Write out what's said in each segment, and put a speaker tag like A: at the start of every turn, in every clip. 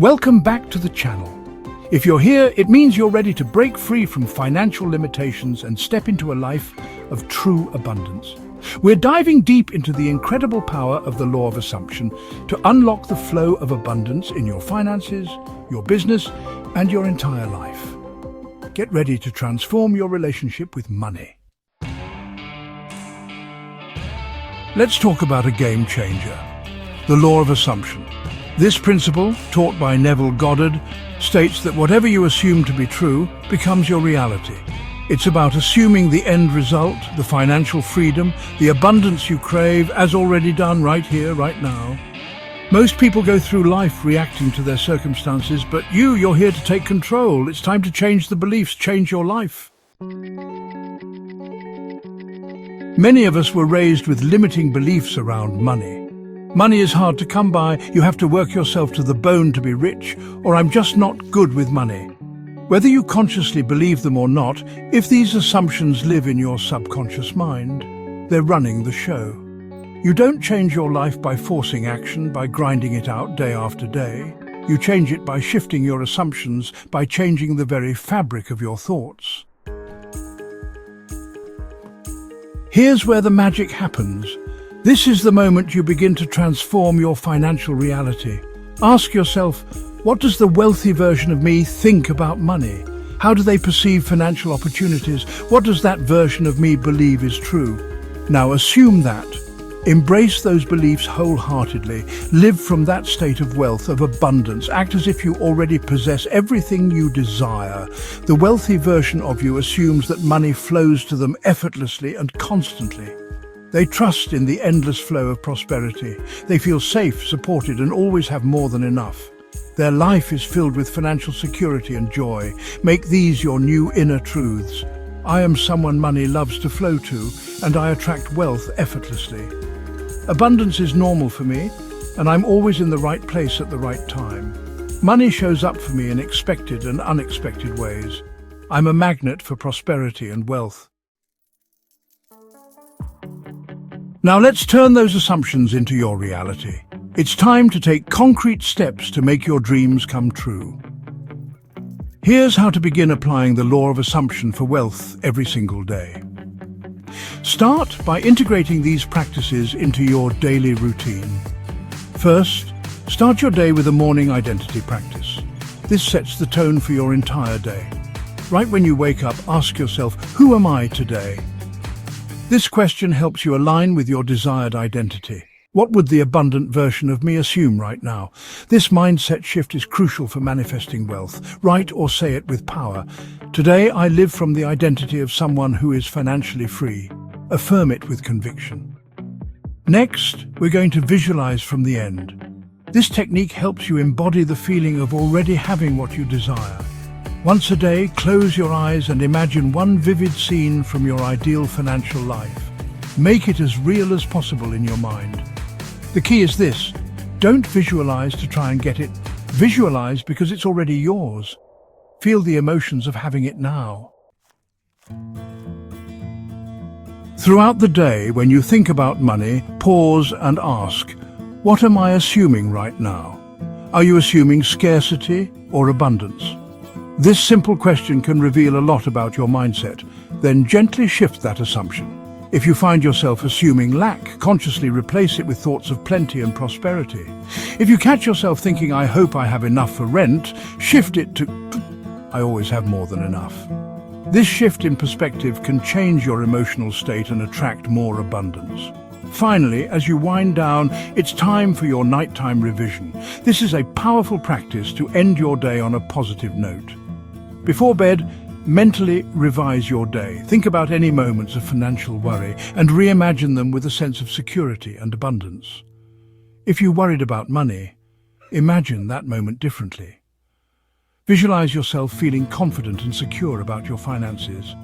A: Welcome back to the channel. If you're here, it means you're ready to break free from financial limitations and step into a life of true abundance. We're diving deep into the incredible power of the law of assumption to unlock the flow of abundance in your finances, your business, and your entire life. Get ready to transform your relationship with money. Let's talk about a game changer, the law of assumption. This principle, taught by Neville Goddard, states that whatever you assume to be true becomes your reality. It's about assuming the end result, the financial freedom, the abundance you crave, as already done right here, right now. Most people go through life reacting to their circumstances, but you're here to take control. It's time to change the beliefs, change your life. Many of us were raised with limiting beliefs around money. Money is hard to come by, you have to work yourself to the bone to be rich, or I'm just not good with money. Whether you consciously believe them or not, if these assumptions live in your subconscious mind, they're running the show. You don't change your life by forcing action, by grinding it out day after day. You change it by shifting your assumptions, by changing the very fabric of your thoughts. Here's where the magic happens. This is the moment you begin to transform your financial reality. Ask yourself, what does the wealthy version of me think about money? How do they perceive financial opportunities? What does that version of me believe is true? Now assume that. Embrace those beliefs wholeheartedly. Live from that state of wealth, of abundance. Act as if you already possess everything you desire. The wealthy version of you assumes that money flows to them effortlessly and constantly. They trust in the endless flow of prosperity. They feel safe, supported, and always have more than enough. Their life is filled with financial security and joy. Make these your new inner truths. I am someone money loves to flow to, and I attract wealth effortlessly. Abundance is normal for me, and I'm always in the right place at the right time. Money shows up for me in expected and unexpected ways. I'm a magnet for prosperity and wealth. Now let's turn those assumptions into your reality. It's time to take concrete steps to make your dreams come true. Here's how to begin applying the law of assumption for wealth every single day. Start by integrating these practices into your daily routine. First, start your day with a morning identity practice. This sets the tone for your entire day. Right when you wake up, ask yourself, who am I today? This question helps you align with your desired identity. What would the abundant version of me assume right now? This mindset shift is crucial for manifesting wealth. Write or say it with power. Today, I live from the identity of someone who is financially free. Affirm it with conviction. Next, we're going to visualize from the end. This technique helps you embody the feeling of already having what you desire. Once a day, close your eyes and imagine one vivid scene from your ideal financial life. Make it as real as possible in your mind. The key is this: don't visualize to try and get it. Visualize because it's already yours. Feel the emotions of having it now. Throughout the day, when you think about money, pause and ask, what am I assuming right now? Are you assuming scarcity or abundance? This simple question can reveal a lot about your mindset. Then gently shift that assumption. If you find yourself assuming lack, consciously replace it with thoughts of plenty and prosperity. If you catch yourself thinking, I hope I have enough for rent, shift it to, I always have more than enough. This shift in perspective can change your emotional state and attract more abundance. Finally, as you wind down, it's time for your nighttime revision. This is a powerful practice to end your day on a positive note. Before bed, mentally revise your day. Think about any moments of financial worry and reimagine them with a sense of security and abundance. If you worried about money, imagine that moment differently. Visualize yourself feeling confident and secure about your finances.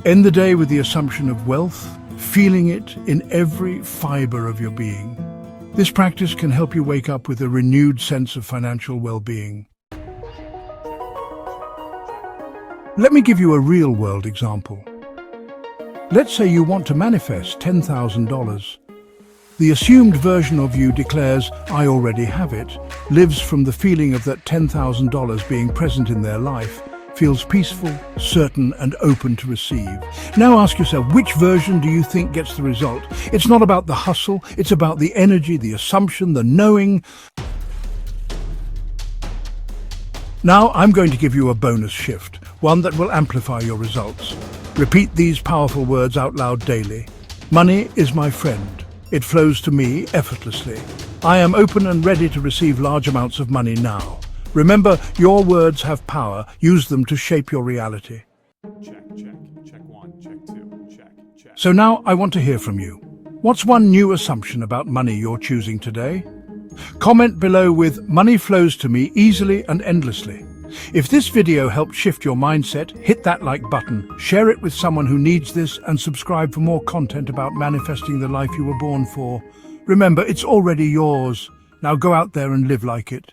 A: End the day with the assumption of wealth, feeling it in every fiber of your being. This practice can help you wake up with a renewed sense of financial well-being. Let me give you a real-world example. Let's say you want to manifest $10,000. The assumed version of you declares, "I already have it," lives from the feeling of that $10,000 being present in their life, feels peaceful, certain, and open to receive. Now ask yourself, which version do you think gets the result? It's not about the hustle, it's about the energy, the assumption, the knowing. Now I'm going to give you a bonus shift, one that will amplify your results. Repeat these powerful words out loud daily. Money is my friend. It flows to me effortlessly. I am open and ready to receive large amounts of money now. Remember, your words have power. Use them to shape your reality.
B: Check, check, check one, check two, check, check.
A: So now I want to hear from you. What's one new assumption about money you're choosing today? Comment below with "Money flows to me easily and endlessly." If this video helped shift your mindset, hit that like button, share it with someone who needs this, and subscribe for more content about manifesting the life you were born for. Remember, it's already yours. Now go out there and live like it.